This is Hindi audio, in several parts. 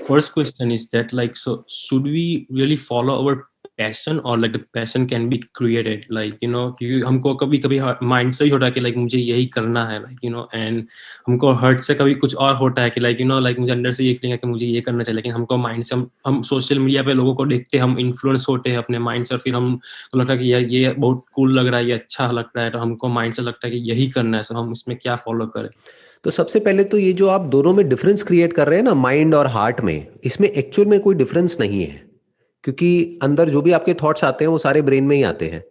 first question is that like, so should we really follow our passion or like the passion can be created, like क्योंकि हमको कभी कभी माइंड से ही होता है कि लाइक मुझे यही करना है, लाइक एंड हमको हर्ट से कभी कुछ और होता है कि लाइक लाइक मुझे अंदर से ये फीलिंग है कि मुझे ये करना चाहिए, लेकिन हमको माइंड से हम सोशल मीडिया पे लोगों को देखते हैं, हम इन्फ्लुएंस होते हैं अपने माइंड से, और फिर हम तो लगता है कि यार ये बहुत कूल लग रहा है, ये अच्छा लग रहा है, तो हमको माइंड से लगता है कि यही करना है, तो हम इसमें क्या फॉलो करें। तो सबसे पहले तो ये जो आप दोनों में डिफरेंस क्रिएट कर रहे हैं ना, माइंड और हार्ट में, इसमें एक्चुअल में कोई डिफरेंस नहीं है, क्योंकि अंदर जो भी आपके थॉट्स आते हैं वो सारे ब्रेन में ही आते हैं।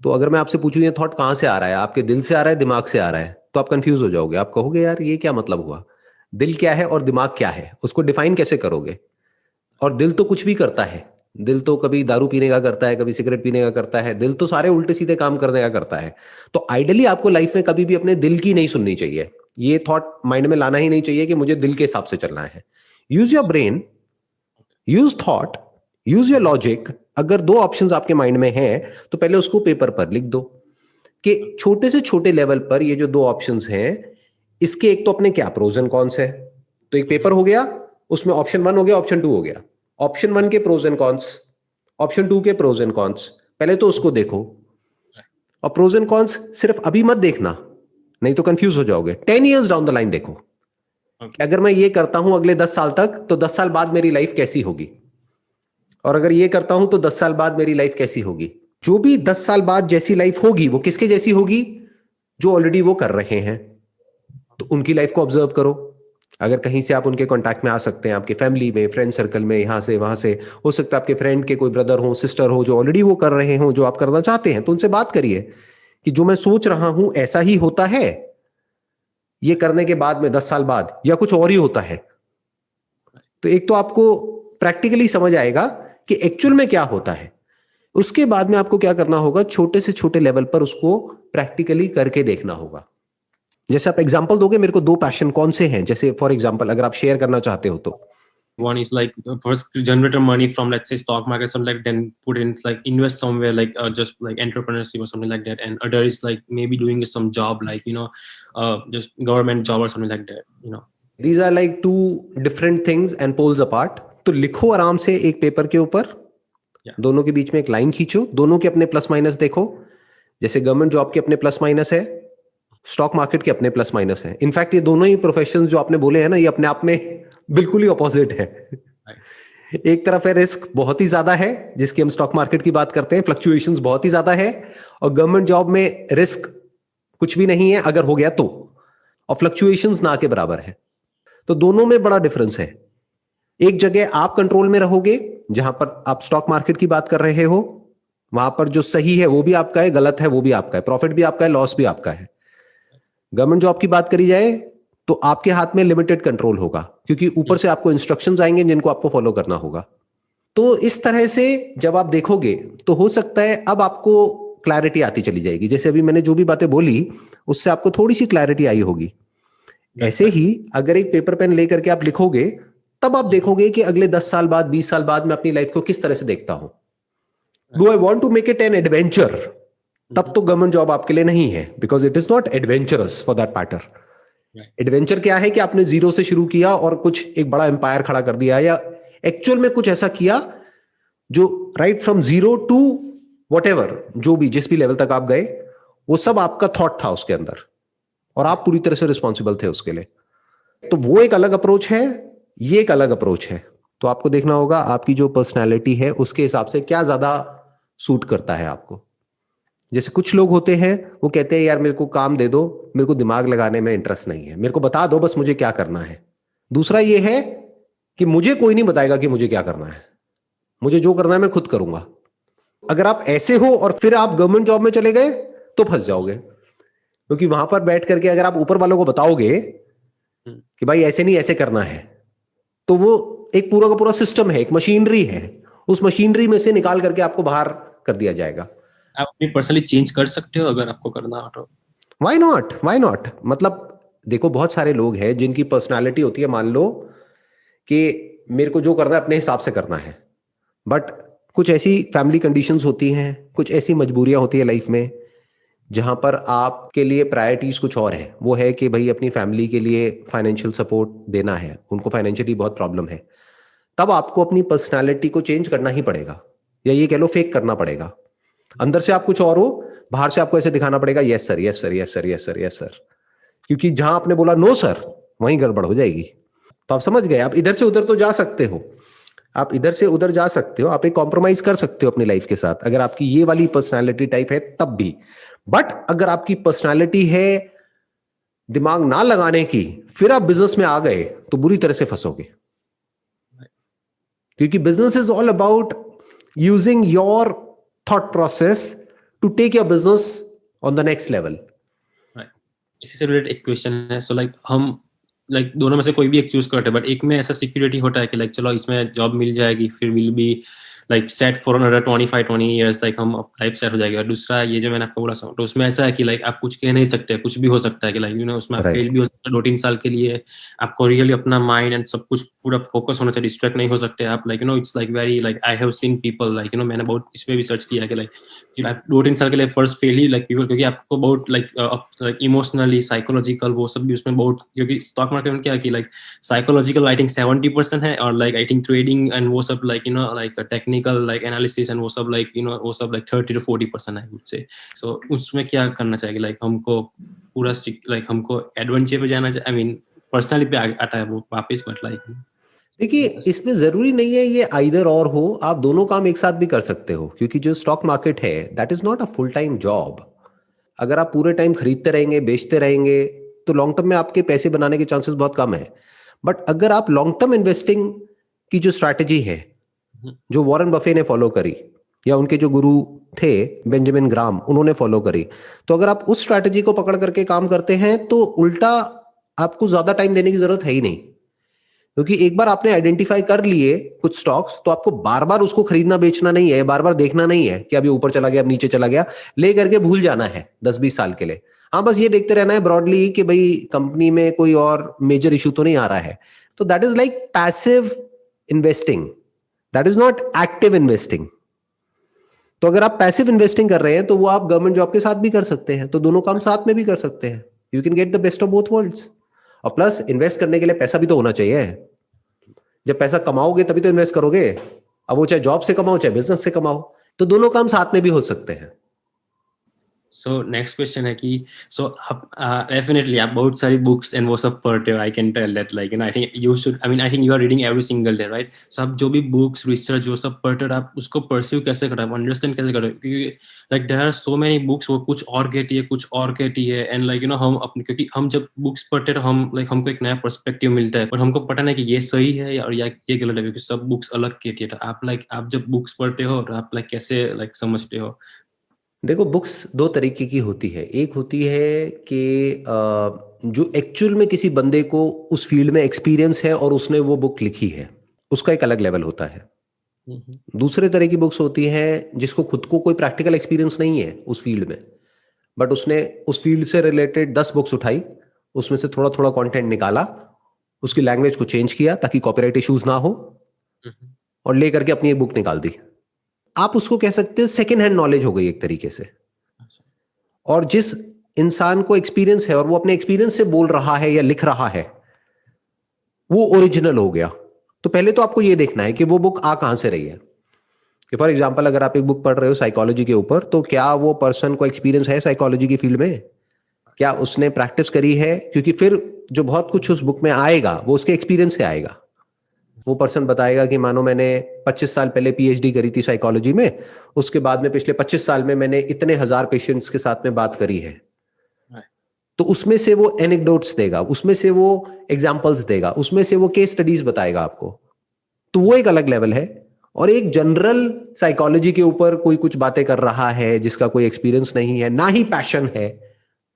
तो अगर मैं आपसे पूछूं ये थॉट कहाँ से आ रहा है, आपके दिल से आ रहा है, दिमाग से आ रहा है, तो आप कंफ्यूज हो जाओगे। आप कहोगे यार ये क्या मतलब हुआ, दिल क्या है और दिमाग क्या है, उसको डिफाइन कैसे करोगे। और दिल तो कुछ भी करता है, दिल तो कभी दारू पीने का करता है, कभी सिगरेट पीने का करता है, दिल तो सारे उल्टे सीधे काम करने का करता है। तो आइडियली आपको लाइफ में कभी भी अपने दिल की नहीं सुननी चाहिए, ये थॉट माइंड में लाना ही नहीं चाहिए कि मुझे दिल के हिसाब से चलना है। Use your brain, use thought, use your logic. अगर दो ऑप्शंस आपके माइंड में हैं तो पहले उसको पेपर पर लिख दो कि छोटे से छोटे लेवल पर ये जो दो ऑप्शंस हैं, इसके एक तो अपने क्या प्रोज एंड कॉन्स है। तो एक पेपर हो गया, उसमें ऑप्शन 1 हो गया, ऑप्शन 2 हो गया। ऑप्शन 1 के प्रोज एंड कॉन्स, ऑप्शन 2 के प्रोज एंड कॉन्स, पहले तो उसको देखो। और प्रोज एंड कॉन्स सिर्फ अभी मत देखना, नहीं तो कंफ्यूज हो जाओगे। 10 ईयर्स डाउन द लाइन देखो कि अगर मैं ये करता हूं अगले 10 साल तक, तो 10 साल बाद मेरी लाइफ कैसी होगी, और अगर ये करता हूं तो 10 साल बाद मेरी लाइफ कैसी होगी। जो भी 10 साल बाद जैसी लाइफ होगी वो किसके जैसी होगी, जो ऑलरेडी वो कर रहे हैं। तो उनकी लाइफ को ऑब्जर्व करो। अगर कहीं से आप उनके कांटेक्ट में आ सकते हैं, आपके फैमिली में, फ्रेंड सर्कल में, यहां से वहां से, हो सकता है आपके फ्रेंड के कोई ब्रदर हो, सिस्टर हो, जो ऑलरेडी वो कर रहे हो जो आप करना चाहते हैं, तो उनसे बात करिए कि जो मैं सोच रहा हूं ऐसा ही होता है ये करने के बाद में 10 साल बाद, या कुछ और ही होता है। तो एक तो आपको प्रैक्टिकली समझ आएगा कि एक्चुअल में क्या होता है। उसके बाद में आपको क्या करना होगा, छोटे से छोटे लेवल पर उसको प्रैक्टिकली करके देखना होगा। जैसे आप एग्जांपल दोगे मेरे को, दो पैशन कौन से हैं, जैसे फॉर एग्जांपल अगर आप शेयर करना चाहते हो तो। One is like first to generate money from, let's say, stock market, something like, then put in like invest somewhere, like just like entrepreneurship or something like that. And other is like maybe doing some job, like just government job or something like that. These are like two different things and poles apart. तो लिखो आराम से एक पेपर के ऊपर, दोनों के बीच में एक लाइन खींचो, दोनों के अपने प्लस माइनस देखो। जैसे गवर्नमेंट जॉब के अपने प्लस माइनस है, स्टॉक मार्केट के अपने प्लस माइनस है। इनफैक्ट ये दोनों ही प्रोफेशन जो आपने बोले हैं ना, ये अपने आप में बिल्कुल ही ऑपोजिट है। एक तरफ है रिस्क बहुत ही ज्यादा है, जिसकी हम स्टॉक मार्केट की बात करते हैं, फ्लक्चुएशंस बहुत ही ज्यादा है। और गवर्नमेंट जॉब में रिस्क कुछ भी नहीं है अगर हो गया तो, और फ्लक्चुएशंस ना के बराबर है। तो दोनों में बड़ा डिफरेंस है। एक जगह आप कंट्रोल में रहोगे, जहां पर आप स्टॉक मार्केट की बात कर रहे हो, वहां पर जो सही है वो भी आपका है, गलत है वो भी आपका है, प्रॉफिट भी आपका है, लॉस भी आपका है। गवर्नमेंट जॉब की बात करी जाए तो आपके हाथ में लिमिटेड कंट्रोल होगा, क्योंकि ऊपर से आपको इंस्ट्रक्शंस आएंगे जिनको आपको फॉलो करना होगा। तो इस तरह से जब आप देखोगे तो हो सकता है अब आपको क्लैरिटी आती चली जाएगी। जैसे अभी मैंने जो भी बातें बोली उससे आपको थोड़ी सी क्लैरिटी आई होगी। ऐसे ही अगर एक पेपर पेन लेकर के आप लिखोगे, तब आप देखोगे कि अगले 10 साल बाद, 20 साल बाद मैं अपनी लाइफ को किस तरह से देखता हूं। Do I want to make it an adventure, तब तो गवर्नमेंट जॉब आपके लिए नहीं है, because it is not adventurous for that matter. Adventure क्या है कि आपने जीरो से शुरू किया और कुछ एक बड़ा एम्पायर खड़ा कर दिया, या एक्चुअल में कुछ ऐसा किया जो right from zero to whatever, जो भी जिस भी लेवल तक आप गए, वो सब आपका थॉट था उसके अंदर, और आप पूरी तरह से रिस्पॉन्सिबल थे उसके लिए। तो वो एक अलग अप्रोच है, ये एक अलग अप्रोच है। तो आपको देखना होगा आपकी जो पर्सनैलिटी है उसके हिसाब से क्या ज्यादा सूट करता है आपको। जैसे कुछ लोग होते हैं वो कहते हैं यार मेरे को काम दे दो, मेरे को दिमाग लगाने में इंटरेस्ट नहीं है, मेरे को बता दो बस मुझे क्या करना है। दूसरा ये है कि मुझे कोई नहीं बताएगा कि मुझे क्या करना है, मुझे जो करना है मैं खुद करूंगा। अगर आप ऐसे हो और फिर आप गवर्नमेंट जॉब में चले गए तो फंस जाओगे, क्योंकि वहां पर बैठ करके अगर आप ऊपर वालों को बताओगे कि भाई ऐसे नहीं ऐसे करना है, तो वो एक पूरा का पूरा सिस्टम है, एक मशीनरी है, उस मशीनरी में से निकाल करके आपको बाहर कर दिया जाएगा। आप अपनी पर्सनली चेंज कर सकते हो अगर आपको करना हो तो। Why not, why not. मतलब देखो बहुत सारे लोग हैं जिनकी पर्सनालिटी होती है, मान लो कि मेरे को जो करना है अपने हिसाब से करना है, बट कुछ ऐसी फैमिली कंडीशंस होती हैं, कुछ ऐसी मजबूरियां होती है लाइफ में जहां पर आपके लिए प्रायोरिटीज कुछ और है। वो है कि भाई अपनी फैमिली के लिए फाइनेंशियल सपोर्ट देना है, उनको फाइनेंशियली बहुत प्रॉब्लम है। तब आपको अपनी पर्सनालिटी को चेंज करना ही पड़ेगा, या ये कह लो फेक करना पड़ेगा। अंदर से आप कुछ और हो, बाहर से आपको ऐसे दिखाना पड़ेगा yes sir yes sir yes sir yes sir yes sir, क्योंकि जहां आपने बोला नो सर वहीं गड़बड़ हो जाएगी। तो आप समझ गए, आप इधर से उधर तो जा सकते हो, आप इधर से उधर जा सकते हो, आप एक कॉम्प्रोमाइज कर सकते हो अपनी लाइफ के साथ अगर आपकी ये वाली पर्सनालिटी टाइप है तब भी। बट अगर आपकी पर्सनालिटी है दिमाग ना लगाने की, फिर आप बिजनेस में आ गए तो बुरी तरह से फंसोगे, क्योंकि business is all about using your thought process to take your business on the next level. इसी से रिलेटेड एक क्वेश्चन है, सो लाइक हम लाइक दोनों में से कोई भी एक चूज करते हैं, बट एक में ऐसा सिक्योरिटी होता है कि लाइक चलो इसमें जॉब मिल जाएगी, फिर will be like set for another 25-20 years, like हम लाइफ सेट हो जाएगी। और दूसरा ये जो मैंने आपको बोला तो उसमें ऐसा है कि लाइक आप कुछ कह नहीं सकते, कुछ भी हो सकता है कि लाइक यू नो उसमें आप फेल भी हो सकते हैं 2-3 साल के लिए। आपको रियली अपना माइंड एंड सब कुछ पूरा फोकस होना चाहिए, डिस्ट्रैक्ट नहीं हो सकते आप। Like you no it's like very like I have seen people like you no, मैंने बहुत इस पे भी सर्च किया कि लाइक आप 2-3 साल के लिए फर्स्ट फेल ही लाइक पीपल, क्योंकि आपको बहुत लाइक इमोशनली साइकोलॉजिकल वो सब भी उसमें बहुत, क्योंकि स्टॉक मार्केट में क्या है कि लाइक साइकोलॉजिकल आई थिंक 70% है, और like I think trading and वो सब like you know like technical like analysis and वो सब लाइक यू नो वो सब लाइक 30-40% है मुझसे। सो उसमें क्या करना चाहिए, लाइक हमको पूरा लाइक हमको एडवेंचर पे जाना चाहिए, आई मीन पर्सनली पे आता है वो वापस, बट लाइक देखिए इसमें जरूरी नहीं है ये आइदर और हो, आप दोनों काम एक साथ भी कर सकते हो, क्योंकि जो स्टॉक मार्केट है that is not a full time job. अगर आप पूरे टाइम खरीदते रहेंगे बेचते रहेंगे तो लॉन्ग टर्म में आपके पैसे बनाने के चांसेस बहुत कम है। बट अगर आप लॉन्ग टर्म इन्वेस्टिंग की जो स्ट्रैटेजी है जो वॉरेन बफे ने फॉलो करी या उनके जो गुरु थे बेंजामिन ग्राम उन्होंने फॉलो करी, तो अगर आप उस स्ट्रैटेजी को पकड़ करके काम करते हैं तो उल्टा आपको ज्यादा टाइम देने की जरूरत है ही नहीं, क्योंकि एक बार आपने आइडेंटिफाई कर लिए कुछ स्टॉक्स तो आपको बार बार उसको खरीदना बेचना नहीं है, बार बार देखना नहीं है कि अभी ऊपर चला गया अब नीचे चला गया, ले करके भूल जाना है 10-20 साल के लिए। हाँ बस ये देखते रहना है ब्रॉडली कि भाई कंपनी में कोई और मेजर इशू तो नहीं आ रहा है, तो that is like passive investing, that is not active investing. तो अगर आप पैसिव इन्वेस्टिंग कर रहे हैं तो वो आप गवर्नमेंट जॉब के साथ भी कर सकते हैं, तो दोनों काम साथ में भी कर सकते हैं, you can get the best of both worlds. और प्लस इन्वेस्ट करने के लिए पैसा भी तो होना चाहिए, जब पैसा कमाओगे तभी तो इन्वेस्ट करोगे, अब वो चाहे जॉब से कमाओ चाहे बिजनेस से कमाओ, तो दोनों काम साथ में भी हो सकते हैं। सो नेक्स्ट क्वेश्चन है कि सो आप डेफिनेटली आप बहुत सारी बुक्स एंड वो सब पढ़ते हो, I can tell that like you know I think you should, I mean I think you are reading every single day right. So आप जो भी बुक्स रिसर्च वो सब पढ़ते हो आप उसको परस्यू कैसे करो, आप अंडरस्टैंड कैसे करो, क्योंकि like there are so many books, वो कुछ और कहती है कुछ और कहती है, एंड लाइक यू नो हम अपने, क्योंकि हम जब बुक्स पढ़ते हैं हम लाइक हमको एक नया पर्सपेक्टिव मिलता है, और हमको पता नहीं कि ये सही है और या ये गलत है, क्योंकि सब बुक्स अलग कहती है। तो आप लाइक आप जब बुक्स पढ़ते हो तो आप लाइक कैसे लाइक समझते हो? देखो बुक्स दो तरीके की होती है, एक होती है कि जो एक्चुअल में किसी बंदे को उस फील्ड में एक्सपीरियंस है और उसने वो बुक लिखी है, उसका एक अलग लेवल होता है। दूसरे तरह की बुक्स होती हैं जिसको खुद को कोई प्रैक्टिकल एक्सपीरियंस नहीं है उस फील्ड में, बट उसने उस फील्ड से रिलेटेड 10 बुक्स उठाई, उसमें से थोड़ा थोड़ा कंटेंट निकाला, उसकी लैंग्वेज को चेंज किया ताकि कॉपीराइट इश्यूज ना हो, और ले करके अपनी एक बुक निकाल दी। आप उसको कह सकते हो सेकेंड हैंड नॉलेज हो गई एक तरीके से। और जिस इंसान को एक्सपीरियंस है और वो अपने एक्सपीरियंस से बोल रहा है या लिख रहा है वो ओरिजिनल हो गया। तो पहले तो आपको ये देखना है कि वो बुक आ कहां से रही है। कि फॉर एग्जांपल अगर आप एक बुक पढ़ रहे हो साइकोलॉजी के ऊपर, तो क्या वो पर्सन को एक्सपीरियंस है साइकोलॉजी की फील्ड में, क्या उसने प्रैक्टिस करी है, क्योंकि फिर जो बहुत कुछ उस बुक में आएगा वो उसके एक्सपीरियंस से आएगा। वो पर्सन बताएगा कि मानो मैंने 25 साल पहले पीएचडी करी थी साइकोलॉजी में, उसके बाद में पिछले 25 साल में मैंने इतने हजार पेशेंट्स के साथ में बात करी है, तो उसमें से वो एनेक्डोट्स देगा, उसमें से वो एग्जांपल्स देगा, उसमें से वो केस स्टडीज बताएगा आपको। तो वो एक अलग लेवल है। और एक जनरल साइकोलॉजी के ऊपर कोई कुछ बातें कर रहा है जिसका कोई एक्सपीरियंस नहीं है ना ही पैशन है,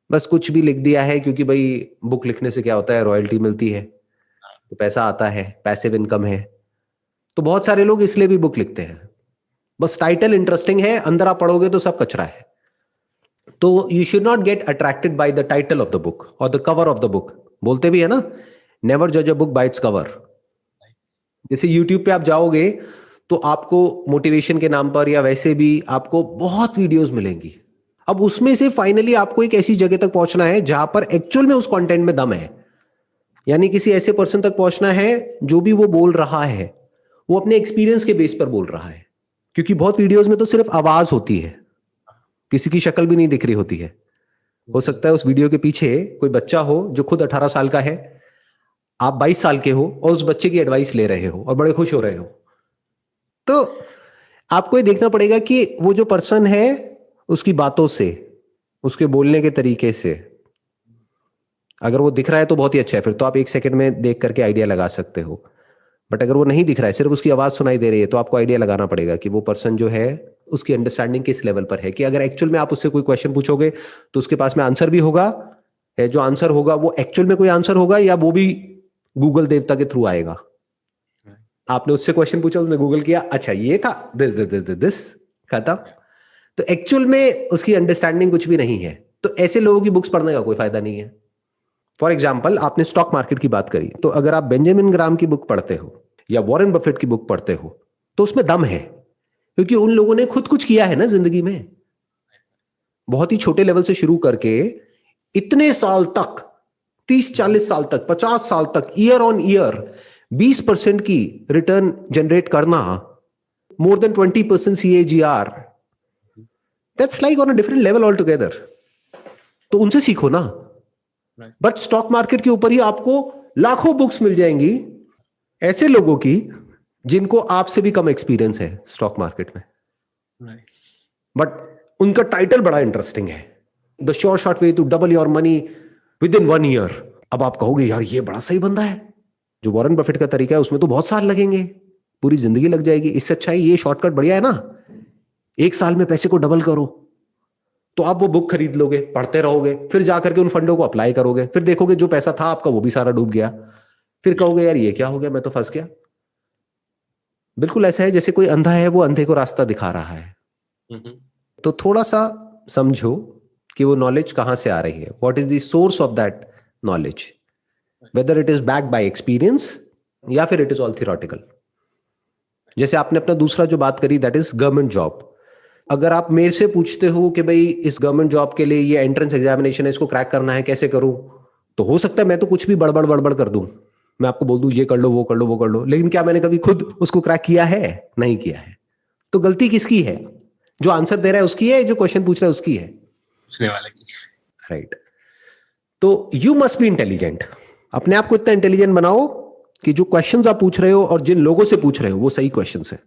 बस कुछ भी लिख दिया है क्योंकि भाई बुक लिखने से क्या होता है, रॉयल्टी मिलती है तो पैसा आता है, पैसिव इनकम है, तो बहुत सारे लोग इसलिए भी बुक लिखते हैं। बस टाइटल इंटरेस्टिंग है, अंदर आप पढ़ोगे तो सब कचरा है। तो you should not get attracted by the title of the book और the cover of the book. बोलते भी है ना, नेवर जज a book by its cover. जैसे यूट्यूब पे आप जाओगे तो आपको मोटिवेशन के नाम पर या वैसे भी आपको बहुत वीडियोस मिलेंगी। अब उसमें से फाइनली आपको एक ऐसी जगह तक पहुंचना है जहां पर एक्चुअल में उस कंटेंट में दम है, यानी किसी ऐसे पर्सन तक पहुंचना है जो भी वो बोल रहा है वो अपने एक्सपीरियंस के बेस पर बोल रहा है, क्योंकि बहुत वीडियोस में तो सिर्फ आवाज होती है, किसी की शक्ल भी नहीं दिख रही होती है। हो सकता है उस वीडियो के पीछे कोई बच्चा हो जो खुद 18 साल का है, आप 22 साल के हो और उस बच्चे की एडवाइस ले रहे हो और बड़े खुश हो रहे हो। तो आपको ये देखना पड़ेगा कि वो जो पर्सन है उसकी बातों से, उसके बोलने के तरीके से, अगर वो दिख रहा है तो बहुत ही अच्छा है, फिर तो आप 1 सेकंड में देख करके आइडिया लगा सकते हो। बट अगर वो नहीं दिख रहा है, सिर्फ उसकी आवाज सुनाई दे रही है, तो आपको आइडिया लगाना पड़ेगा कि वो पर्सन जो है उसकी अंडरस्टैंडिंग किस लेवल पर है, कि अगर एक्चुअल में आप उससे कोई क्वेश्चन पूछोगे तो उसके पास में आंसर भी होगा, है जो आंसर होगा वो एक्चुअल में कोई आंसर होगा या वो भी गूगल देवता के थ्रू आएगा। आपने उससे क्वेश्चन पूछा, उसने गूगल किया, अच्छा ये था, दिस दिस दिस दिस, खत्म। तो एक्चुअल में उसकी अंडरस्टैंडिंग कुछ भी नहीं है। तो ऐसे लोगों की बुक्स पढ़ने का कोई फायदा नहीं है। फॉर एग्जाम्पल, आपने स्टॉक मार्केट की बात करी, तो अगर आप बेंजामिन ग्राम की बुक पढ़ते हो या वॉरेन बफेट की बुक पढ़ते हो तो उसमें दम है, क्योंकि उन लोगों ने खुद कुछ किया है ना जिंदगी में, बहुत ही छोटे लेवल से शुरू करके इतने साल तक, 30-40 साल तक, 50 साल तक, ईयर ऑन ईयर 20% की रिटर्न जनरेट करना, more than 20% CAGR, that's like on a different level all together. तो उनसे सीखो ना। बट स्टॉक मार्केट के ऊपर ही आपको लाखों बुक्स मिल जाएंगी ऐसे लोगों की जिनको आपसे भी कम एक्सपीरियंस है स्टॉक मार्केट में, बट उनका टाइटल बड़ा इंटरेस्टिंग है, the sure short way to double your money within 1 year. अब आप कहोगे यार ये बड़ा सही बंदा है, जो वॉरेन बफेट का तरीका है उसमें तो बहुत साल लगेंगे, पूरी जिंदगी लग जाएगी, इससे अच्छा है ये शॉर्टकट बढ़िया है ना, 1 साल में पैसे को डबल करो। तो आप वो बुक खरीद लोगे, पढ़ते रहोगे, फिर जाकर के उन फंडों को अप्लाई करोगे, फिर देखोगे जो पैसा था आपका वो भी सारा डूब गया, फिर कहोगे यार ये क्या हो गया, मैं तो फंस गया। बिल्कुल ऐसा है जैसे कोई अंधा है, वो अंधे को रास्ता दिखा रहा है। तो थोड़ा सा समझो कि वो नॉलेज कहां से आ रही है, what is the source of that knowledge, whether it is backed by experience या फिर इट इज ऑल थियोरेटिकल। जैसे आपने अपना दूसरा जो बात करी, दैट इज गवर्नमेंट जॉब। अगर आप मेरे से पूछते हो कि भाई इस गवर्नमेंट जॉब के लिए ये एंट्रेंस एग्जामिनेशन है, इसको क्रैक करना है, कैसे करूं, तो हो सकता है मैं तो कुछ भी बड़बड़ बड़बड़ कर दूं, मैं आपको बोल दूं ये कर लो, वो कर लो, वो कर लो, लेकिन क्या मैंने कभी खुद उसको क्रैक किया है? नहीं किया है। तो गलती किसकी है? जो आंसर दे रहा है उसकी है, जो क्वेश्चन पूछ रहा है उसकी है? पूछने वाले की। राइट। तो यू मस्ट बी इंटेलिजेंट। अपने आप को इतना इंटेलिजेंट बनाओ कि जो क्वेश्चंस आप पूछ रहे हो और जिन लोगों से पूछ रहे हो वो सही क्वेश्चंस है।